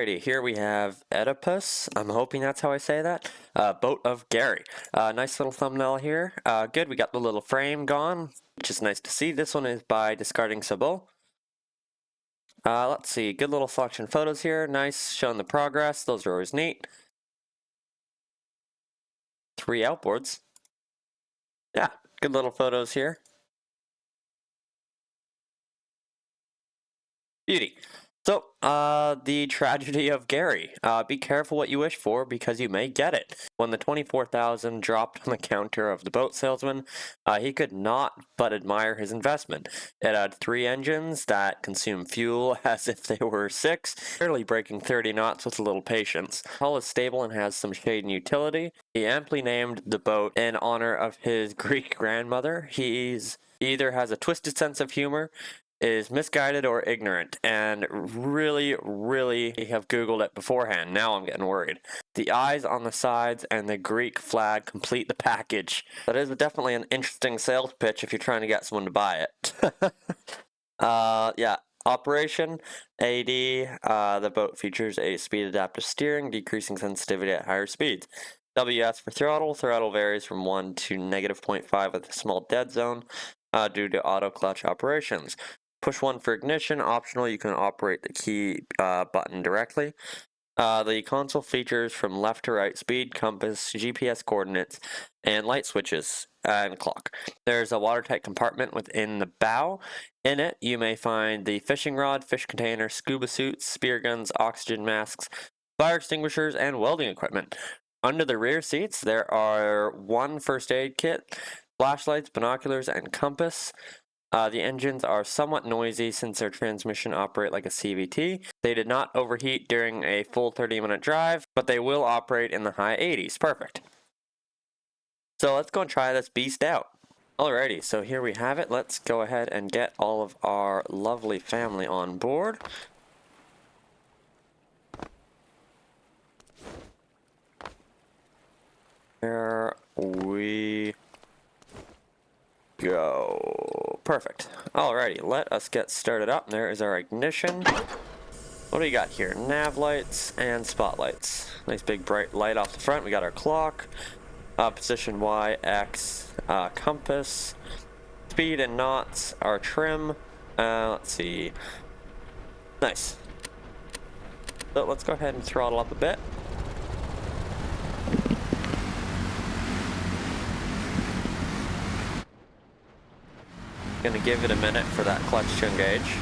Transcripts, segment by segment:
Alrighty, here we have Oedipus. I'm hoping that's how I say that. Boat of Gary. Nice little thumbnail here. Good, we got the little frame gone, which is nice to see. This one is by Discarding Sabot. Let's see, good little selection photos here. Nice, showing the progress. Those are always neat. 3 outboards. Yeah, good little photos here. Beauty. So, the tragedy of Gary. Be careful what you wish for because you may get it. When the 24,000 dropped on the counter of the boat salesman, he could not but admire his investment. It had 3 engines that consume fuel as if they were 6, barely breaking 30 knots with a little patience. Hull is stable and has some shade and utility. He amply named the boat in honor of his Greek grandmother. He either has a twisted sense of humor, is misguided or ignorant, and really have Googled it beforehand. Now I'm getting worried. The eyes on the sides and the Greek flag complete the package. That is definitely an interesting sales pitch if you're trying to get someone to buy it. Yeah. Operation AD. The boat features a speed adaptive steering, decreasing sensitivity at higher speeds. WS for throttle. Throttle varies from 1 to -0.5 with a small dead zone due to auto clutch operations. Push 1 for ignition. Optional, you can operate the key button directly. The console features from left to right speed, compass, GPS coordinates, and light switches and clock. There's a watertight compartment within the bow. In it, you may find the fishing rod, fish container, scuba suits, spear guns, oxygen masks, fire extinguishers, and welding equipment. Under the rear seats, there are 1 first aid kit, flashlights, binoculars, and compass. The engines are somewhat noisy since their transmission operate like a CVT. They did not overheat during a full 30-minute drive, but they will operate in the high 80s. Perfect. So let's go and try this beast out. Alrighty, so here we have it. Let's go ahead and get all of our lovely family on board. There we go. Perfect. Alrighty, let us get started up. There is our ignition. What do we got here? Nav lights and spotlights. Nice big bright light off the front. We got our clock. Position Y, X, compass. Speed and knots. Our trim. Let's see. Nice. So let's go ahead and throttle up a bit. Gonna give it a minute for that clutch to engage.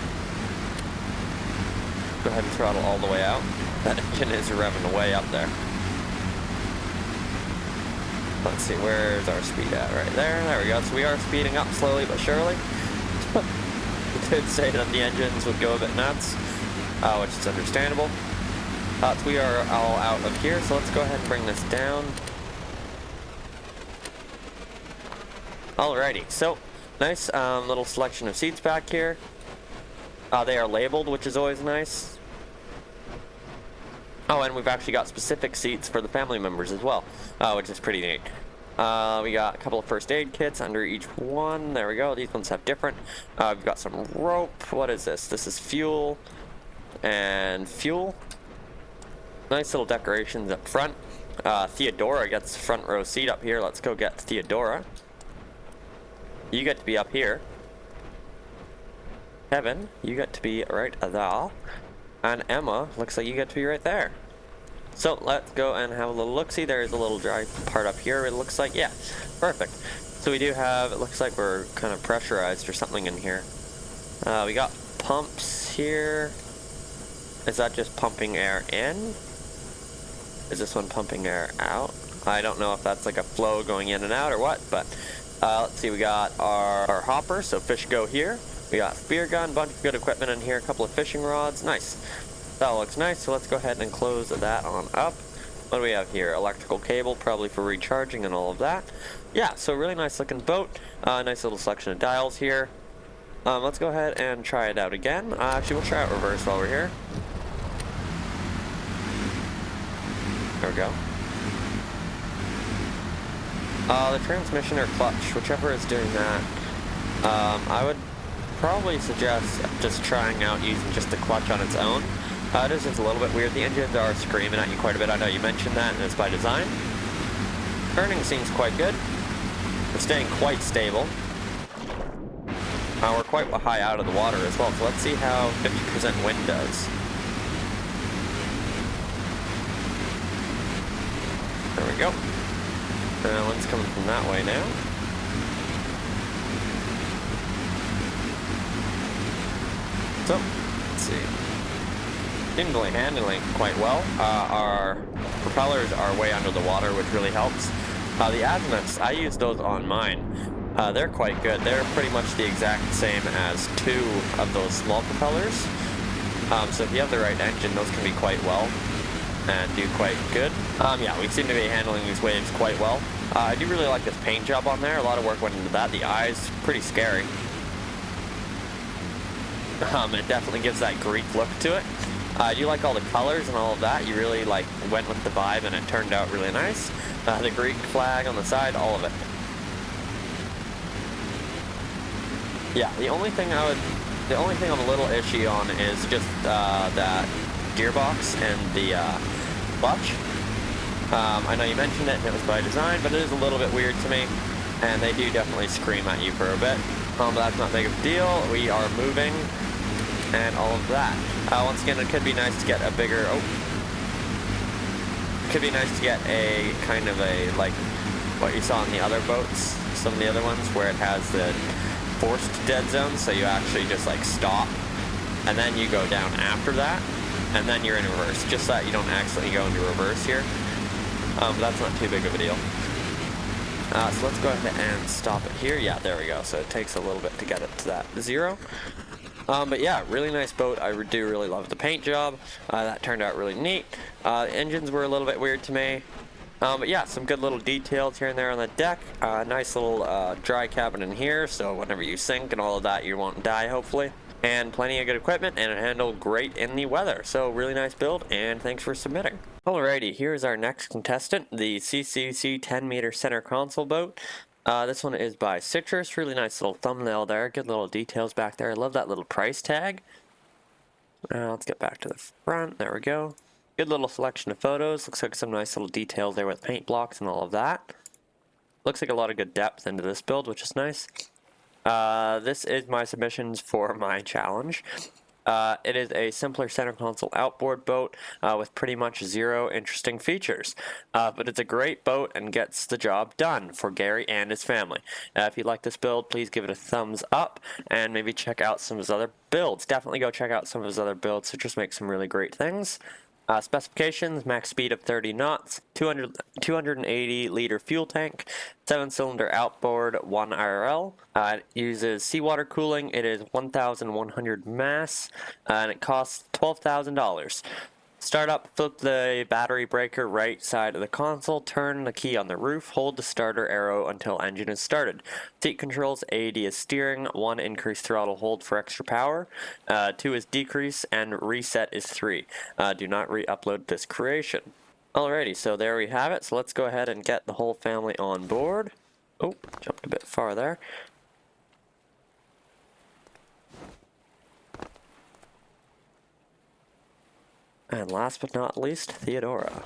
Go ahead and throttle all the way out. That engine is revving way up there. Let's see, where's our speed at? Right there. There we go. So we are speeding up slowly but surely. It did say that the engines would go a bit nuts, which is understandable. So we are all out of here, so let's go ahead and bring this down. Alrighty, so nice little selection of seats back here. They are labeled, which is always nice. Oh, and we've actually got specific seats for the family members as well, which is pretty neat. We got a couple of first aid kits under each one. There we go. These ones have different. We've got some rope. What is this? This is fuel and fuel. Nice little decorations up front. Theodora gets the front row seat up here. Let's go get Theodora. You get to be up here. Kevin, you get to be right there. And Emma, looks like you get to be right there. So let's go and have a little look-see. There's a little dry part up here, it looks like. Yeah, perfect. So we do have, it looks like we're kind of pressurized or something in here. We got pumps here. Is that just pumping air in? Is this one pumping air out? I don't know if that's like a flow going in and out or what, but let's see, we got our hopper, so fish go here. We got spear gun, bunch of good equipment in here, a couple of fishing rods. Nice. That looks nice, so let's go ahead and close that on up. What do we have here? Electrical cable, probably for recharging and all of that. Yeah, so really nice looking boat. Nice little selection of dials here. Let's go ahead and try it out again. Actually, we'll try it reverse while we're here. There we go. The transmission or clutch, whichever is doing that. I would probably suggest just trying out using just the clutch on its own. It is just a little bit weird. The engines are screaming at you quite a bit. I know you mentioned that, and it's by design. Turning seems quite good. We're staying quite stable. We're quite high out of the water as well, so let's see how 50% wind does. There we go. Wind's coming from that way now. So, let's see. Seemingly handling quite well. Our propellers are way under the water, which really helps. The azimuths, I use those on mine. They're quite good. They're pretty much the exact same as 2 of those small propellers. So if you have the right engine, those can be quite well and do quite good. Yeah, we seem to be handling these waves quite well. I do really like this paint job on there. A lot of work went into that. The eyes, pretty scary. It definitely gives that Greek look to it. I do like all the colors and all of that. You really like went with the vibe and it turned out really nice. The Greek flag on the side, all of it. Yeah, the only thing I'm a little ishy on is just that gearbox and the clutch. I know you mentioned it and it was by design, but it is a little bit weird to me, and they do definitely scream at you for a bit. But that's not big of a deal. We are moving, and all of that. Once again, it could be nice to get a bigger. It could be nice to get a kind of a like what you saw in the other boats, some of the other ones, where it has the forced dead zone, so you actually just like stop and then you go down after that and then you're in reverse, just so that you don't accidentally go into reverse here. But that's not too big of a deal. So let's go ahead and stop it here. Yeah, there we go. So it takes a little bit to get it to that 0. But yeah, really nice boat. I do really love the paint job. That turned out really neat. The engines were a little bit weird to me. But yeah, some good little details here and there on the deck. Nice little dry cabin in here, so whenever you sink and all of that, you won't die, hopefully. And plenty of good equipment, and it handled great in the weather. So really nice build, and thanks for submitting. Alrighty, here's our next contestant, the CCC 10-meter center console boat. This one is by Citrus. Really nice little thumbnail there. Good little details back there. I love that little price tag. Let's get back to the front. There we go. Good little selection of photos. Looks like some nice little details there with paint blocks and all of that. Looks like a lot of good depth into this build, which is nice. This is my submissions for my challenge. It is a simpler center console outboard boat with pretty much 0 interesting features. But it's a great boat and gets the job done for Gary and his family. If you like this build, please give it a thumbs up and maybe check out some of his other builds. Definitely go check out some of his other builds. Citrus makes some really great things. Specifications: max speed of 30 knots, 280 liter fuel tank, 7-cylinder outboard, 1 IRL. It uses seawater cooling. It is 1,100 mass, and it costs $12,000. Start up, flip the battery breaker right side of the console, turn the key on the roof, hold the starter arrow until engine is started. Seat controls: AED is steering, 1 increase throttle hold for extra power, 2 is decrease, and reset is 3. Do not re-upload this creation. Alrighty, so there we have it. So let's go ahead and get the whole family on board. Oh, jumped a bit far there. And last but not least, Theodora.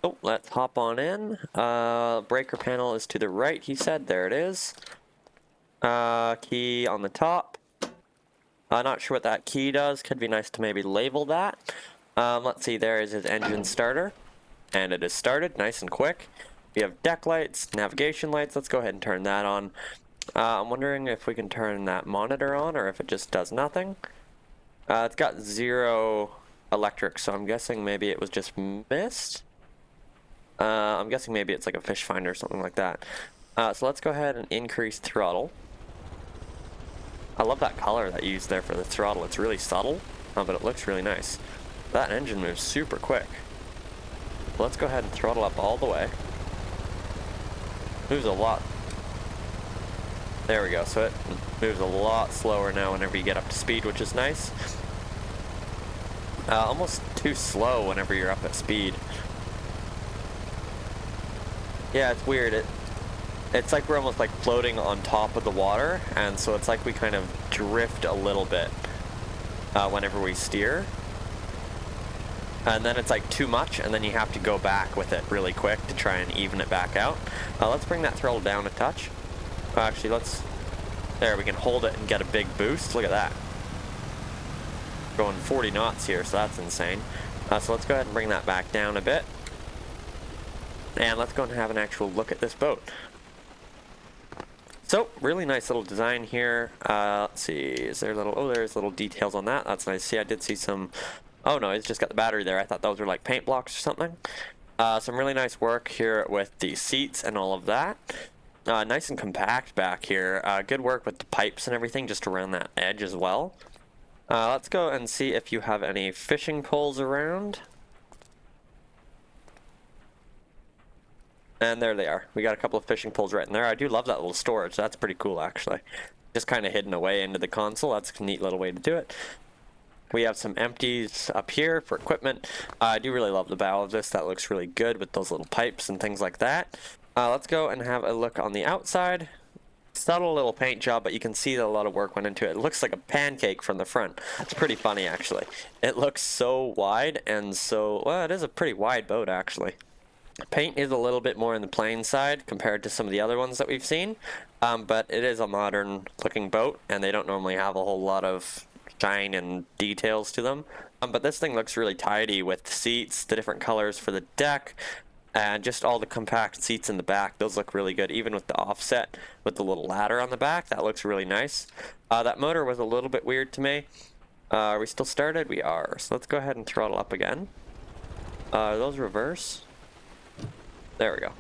Oh, let's hop on in. Breaker panel is to the right, he said. There it is. Key on the top. Not sure what that key does. Could be nice to maybe label that. Let's see, there is his engine starter. And it is started, nice and quick. We have deck lights, navigation lights. Let's go ahead and turn that on. I'm wondering if we can turn that monitor on or if it just does nothing. It's got 0 electric, so I'm guessing maybe it was just missed. I'm guessing maybe it's like a fish finder or something like that. So let's go ahead and increase throttle. I love that color that you used there for the throttle. It's really subtle, but it looks really nice. That engine moves super quick. Let's go ahead and throttle up all the way. Moves a lot. There we go, so it moves a lot slower now whenever you get up to speed, which is nice. Almost too slow whenever you're up at speed. Yeah, it's weird. It's like we're almost like floating on top of the water, and so it's like we kind of drift a little bit. whenever we steer. And then it's like too much, and then you have to go back with it really quick to try and even it back out. Let's bring that throttle down a touch. Actually, there, we can hold it and get a big boost. Look at that. Going 40 knots here, so that's insane. So let's go ahead and bring that back down a bit. And let's go and have an actual look at this boat. So, really nice little design here. Let's see, is there there's little details on that. That's nice. See, I did see some, oh no, it's just got the battery there. I thought those were like paint blocks or something. Some really nice work here with the seats and all of that. Nice and compact back here. Good work with the pipes and everything just around that edge as well. Let's go and see if you have any fishing poles around. And there they are. We got a couple of fishing poles right in there. I do love that little storage. That's pretty cool, actually. Just kind of hidden away into the console. That's a neat little way to do it. We have some empties up here for equipment. I do really love the bow of this. That looks really good with those little pipes and things like that. Let's go and have a look on the outside. Subtle little paint job, but you can see that a lot of work went into it. It looks like a pancake from the front. It's pretty funny, actually. It looks so wide and so, well, it is a pretty wide boat, actually. Paint is a little bit more in the plain side compared to some of the other ones that we've seen, but it is a modern looking boat, and they don't normally have a whole lot of shine and details to them. But this thing looks really tidy with the seats, the different colors for the deck, and just all the compact seats in the back. Those look really good, even with the offset with the little ladder on the back. That looks really nice. That motor was a little bit weird to me. Are we still started? We are. So let's go ahead and throttle up again. Are those reverse? There we go.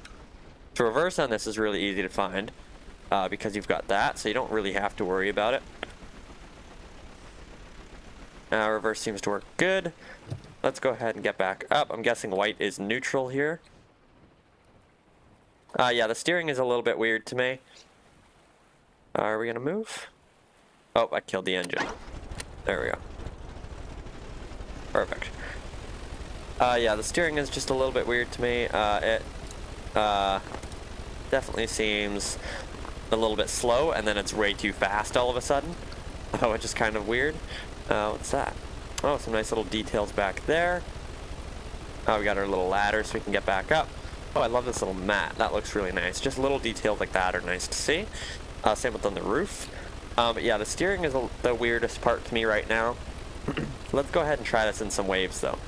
So reverse on this is really easy to find because you've got that, so you don't really have to worry about it. Reverse seems to work good. Let's go ahead and get back up. I'm guessing white is neutral here. Yeah, the steering is a little bit weird to me. Are we gonna move? Oh, I killed the engine. There we go. Perfect. Yeah, the steering is just a little bit weird to me. It definitely seems a little bit slow, and then it's way too fast all of a sudden. Which is kind of weird. What's that? Oh, some nice little details back there. We got our little ladder so we can get back up. Oh, I love this little mat. That looks really nice. Just little details like that are nice to see. Same with on the roof. But yeah, the steering is the weirdest part to me right now. Let's go ahead and try this in some waves, though.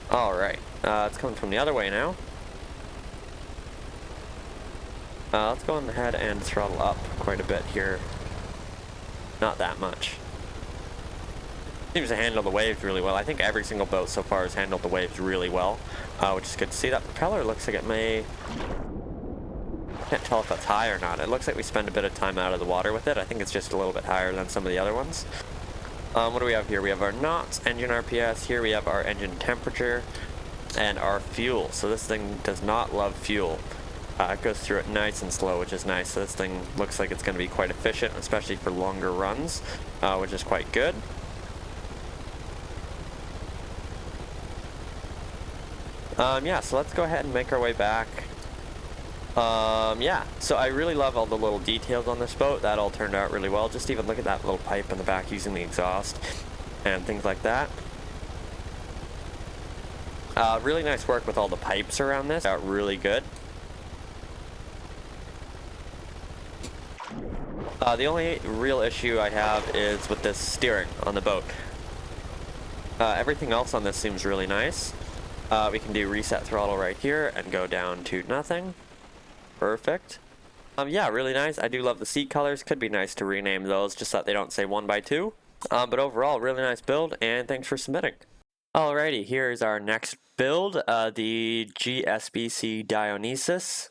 Alright, it's coming from the other way now. Let's go ahead and throttle up quite a bit here. Not that much. Seems to handle the waves really well. I think every single boat so far has handled the waves really well, which is good to see. That propeller looks like it may... Can't tell if that's high or not. It looks like we spend a bit of time out of the water with it. I think it's just a little bit higher than some of the other ones. What do we have here? We have our knots, engine RPS. Here we have our engine temperature and our fuel. So this thing does not love fuel. It goes through it nice and slow, which is nice. So this thing looks like it's going to be quite efficient, especially for longer runs, which is quite good. Yeah, so let's go ahead and make our way back. Yeah, so I really love all the little details on this boat. That all turned out really well. Just even look at that little pipe in the back using the exhaust and things like that. Really nice work with all the pipes around this. Really good. The only real issue I have is with this steering on the boat. Everything else on this seems really nice. We can do reset throttle right here and go down to nothing. Perfect. Yeah, really nice. I do love the seat colors. Could be nice to rename those just so that they don't say 1x2. But overall, really nice build, and thanks for submitting. Alrighty, here's our next build, the GSBC Dionysus.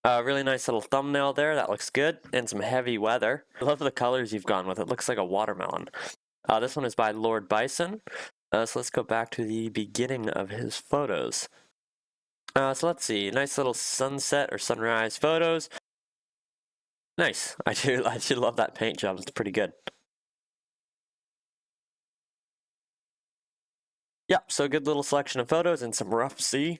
Really nice little thumbnail there. That looks good. And some heavy weather. I love the colors you've gone with. It looks like a watermelon. This one is by Lord Bison. So let's go back to the beginning of his photos. So let's see. Nice little sunset or sunrise photos. Nice. I do love that paint job. It's pretty good. Yeah, so a good little selection of photos and some rough sea.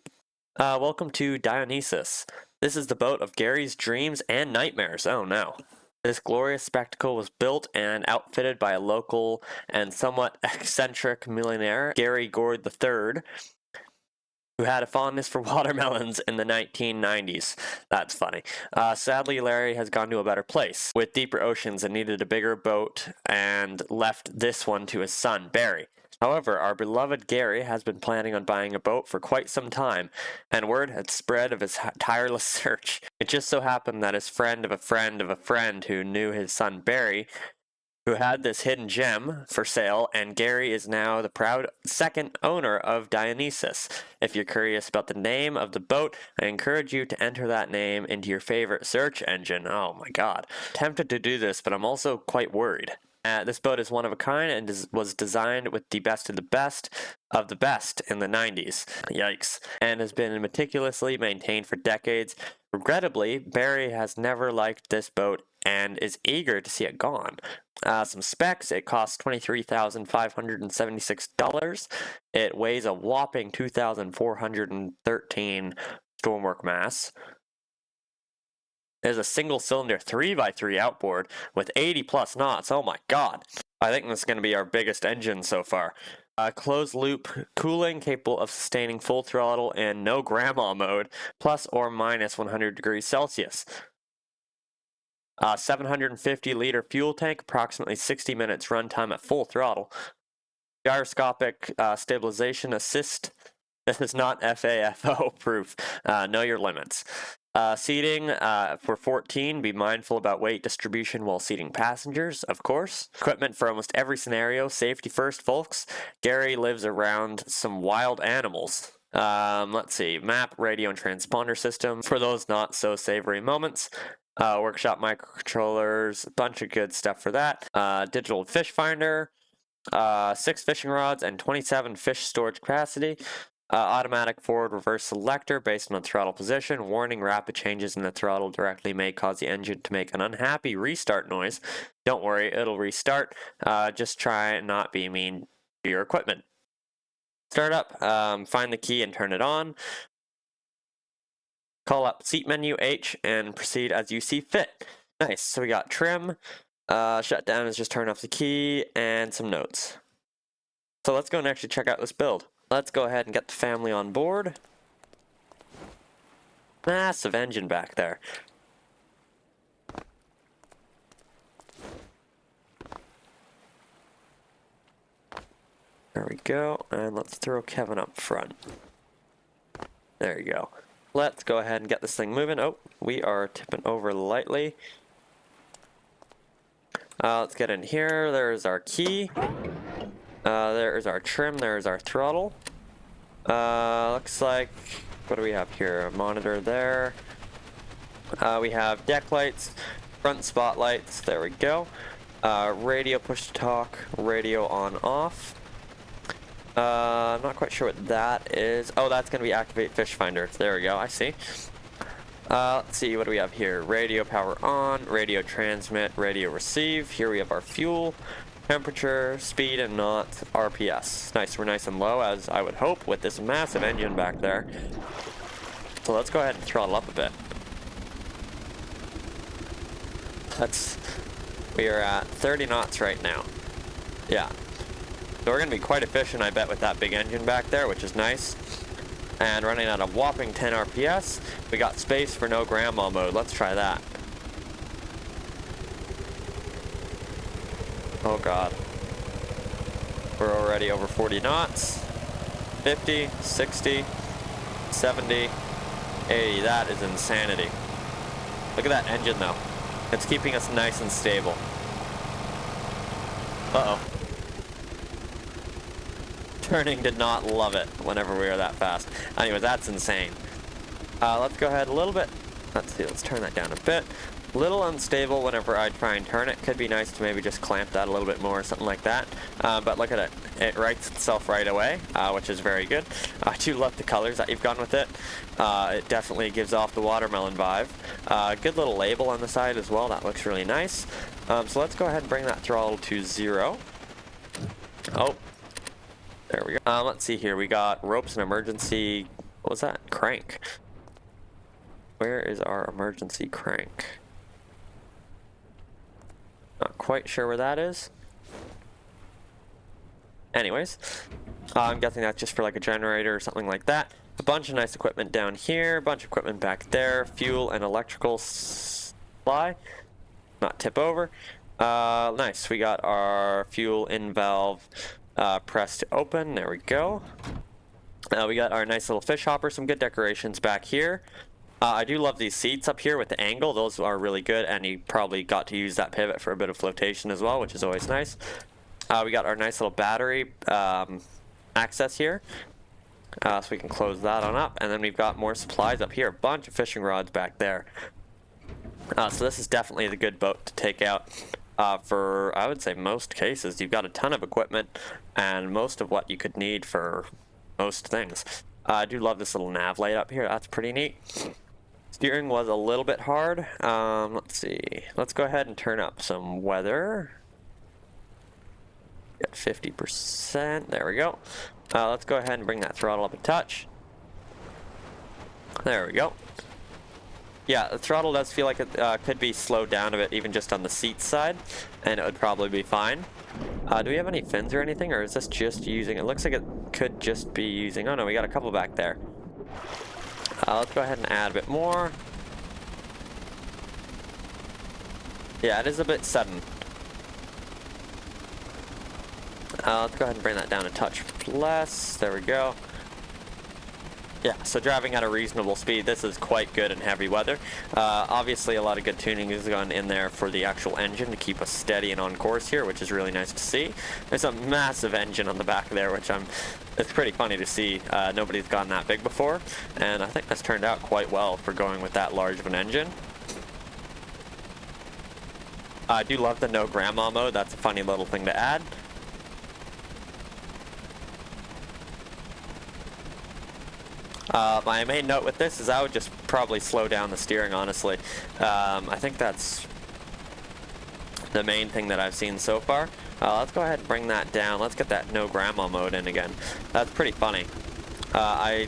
Welcome to Dionysus. This is the boat of Gary's dreams and nightmares. Oh no. This glorious spectacle was built and outfitted by a local and somewhat eccentric millionaire, Gary Gord III, who had a fondness for watermelons in the 1990s. That's funny. Sadly, Larry has gone to a better place with deeper oceans and needed a bigger boat and left this one to his son, Barry. However, our beloved Gary has been planning on buying a boat for quite some time, and word had spread of his tireless search. It just so happened that his friend of a friend of a friend who knew his son Barry, who had this hidden gem for sale, and Gary is now the proud second owner of Dionysus. If you're curious about the name of the boat, I encourage you to enter that name into your favorite search engine. Oh my god. Tempted to do this, but I'm also quite worried. This boat is one of a kind and was designed with the best of the best in the 90s. Yikes. And has been meticulously maintained for decades. Regrettably, Barry has never liked this boat and is eager to see it gone. Some specs: it costs $23,576. It weighs a whopping 2,413 stonework mass. There's a single-cylinder 3x3 outboard with 80 plus knots. Oh my god. I think this is going to be our biggest engine so far. Closed-loop cooling capable of sustaining full throttle in no grandma mode, plus or minus 100 degrees Celsius. 750-liter fuel tank, approximately 60 minutes runtime at full throttle. Gyroscopic stabilization assist. This is not FAFO proof. Know your limits. Seating for 14. Be mindful about weight distribution while seating passengers, of course. Equipment for almost every scenario. Safety first, folks. Gary lives around some wild animals. Let's see. Map, radio, and transponder system for those not so savory moments. Workshop microcontrollers, a bunch of good stuff for that. Digital fish finder, 6 fishing rods, and 27 fish storage capacity. Automatic forward reverse selector based on the throttle position. Warning: rapid changes in the throttle directly may cause the engine to make an unhappy restart noise. Don't worry, it'll restart. Just try and not be mean to your equipment. Start up, find the key and turn it on. Call up seat menu H and proceed as you see fit. Nice. So we got trim. Shutdown is just turn off the key and some notes. So let's go and actually check out this build. Let's go ahead and get the family on board. Massive engine back there. There we go. And let's throw Kevin up front. There you go. Let's go ahead and get this thing moving. Oh, we are tipping over lightly. Let's get in here. There's our key. There's our trim. There's our throttle. Looks like, what do we have here? A monitor there. We have deck lights, front spotlights. There we go. Radio push to talk, radio on off. I'm not quite sure what that is. Oh, that's going to be activate fish finder. There we go. I see. Let's see, what do we have here? Radio power on, radio transmit, radio receive. Here we have our fuel, temperature, speed, and knots, RPS. Nice, we're nice and low, as I would hope, with this massive engine back there. So let's go ahead and throttle up a bit. We are at 30 knots right now. Yeah. So we're going to be quite efficient, I bet, with that big engine back there, which is nice. And running at a whopping 10 RPS. We got space for no grandma mode. Let's try that. Oh god. We're already over 40 knots. 50, 60, 70, 80. That is insanity. Look at that engine though. It's keeping us nice and stable. Uh-oh. Turning did not love it whenever we were that fast. Anyway, that's insane. Let's go ahead a little bit. Let's see, let's turn that down a bit. A little unstable whenever I try and turn it. Could be nice to maybe just clamp that a little bit more or something like that. But look at it. It rights itself right away, which is very good. I do love the colors that you've gone with it. It definitely gives off the watermelon vibe. Good little label on the side as well. That looks really nice. So let's go ahead and bring that throttle to 0. Oh. There we go. Let's see here. We got ropes and emergency What was that? Crank. Where is our emergency crank? Not quite sure where that is. Anyways, I'm guessing that's just for like a generator or something like that. A bunch of nice equipment down here, a bunch of equipment back there, fuel and electrical supply. Not tip over. Nice, we got our fuel in valve pressed to open. There we go. We got our nice little fish hopper, some good decorations back here. I do love these seats up here with the angle. Those are really good, and you probably got to use that pivot for a bit of flotation as well, which is always nice. We got our nice little battery access here. So we can close that on up, and then we've got more supplies up here. A bunch of fishing rods back there. So this is definitely the good boat to take out for, I would say, most cases. You've got a ton of equipment and most of what you could need for most things. I do love this little nav light up here. That's pretty neat. Steering was a little bit hard. Let's see. Let's go ahead and turn up some weather. Get 50%. There we go. Let's go ahead and bring that throttle up a touch. There we go. Yeah, the throttle does feel like it could be slowed down a bit, even just on the seat side, and it would probably be fine. Do we have any fins or anything, or is this just using... It looks like it could just be using... Oh no, we got a couple back there. Let's go ahead and add a bit more. Yeah, it is a bit sudden. Let's go ahead and bring that down a touch less. There we go. Yeah, so driving at a reasonable speed, this is quite good in heavy weather. Obviously, a lot of good tuning has gone in there for the actual engine to keep us steady and on course here, which is really nice to see. There's a massive engine on the back there, which it's pretty funny to see. Nobody's gone that big before, and I think that's turned out quite well for going with that large of an engine. I do love the no grandma mode. That's a funny little thing to add. My main note with this is I would just probably slow down the steering, honestly. I think that's the main thing that I've seen so far. Let's go ahead and bring that down. Let's get that no grandma mode in again. That's pretty funny. I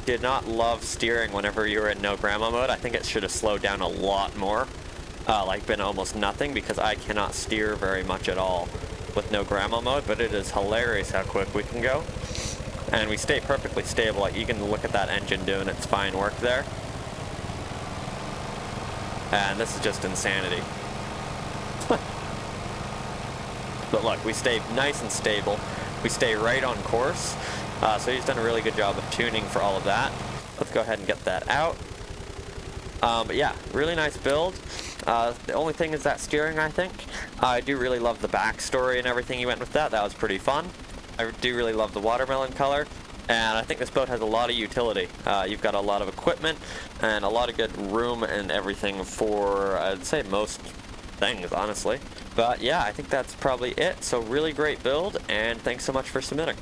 did not love steering whenever you were in no grandma mode. I think it should have slowed down a lot more. Like been almost nothing, because I cannot steer very much at all with no grandma mode, but it is hilarious how quick we can go. And we stay perfectly stable. Like, you can look at that engine doing its fine work there. And this is just insanity. But look, we stay nice and stable. We stay right on course. So he's done a really good job of tuning for all of that. Let's go ahead and get that out. But yeah, really nice build. The only thing is that steering, I think. I do really love the backstory and everything you went with that. That was pretty fun. I do really love the watermelon color, and I think this boat has a lot of utility. You've got a lot of equipment and a lot of good room and everything for, I'd say, most things, honestly. But yeah, I think that's probably it. So really great build, and thanks so much for submitting.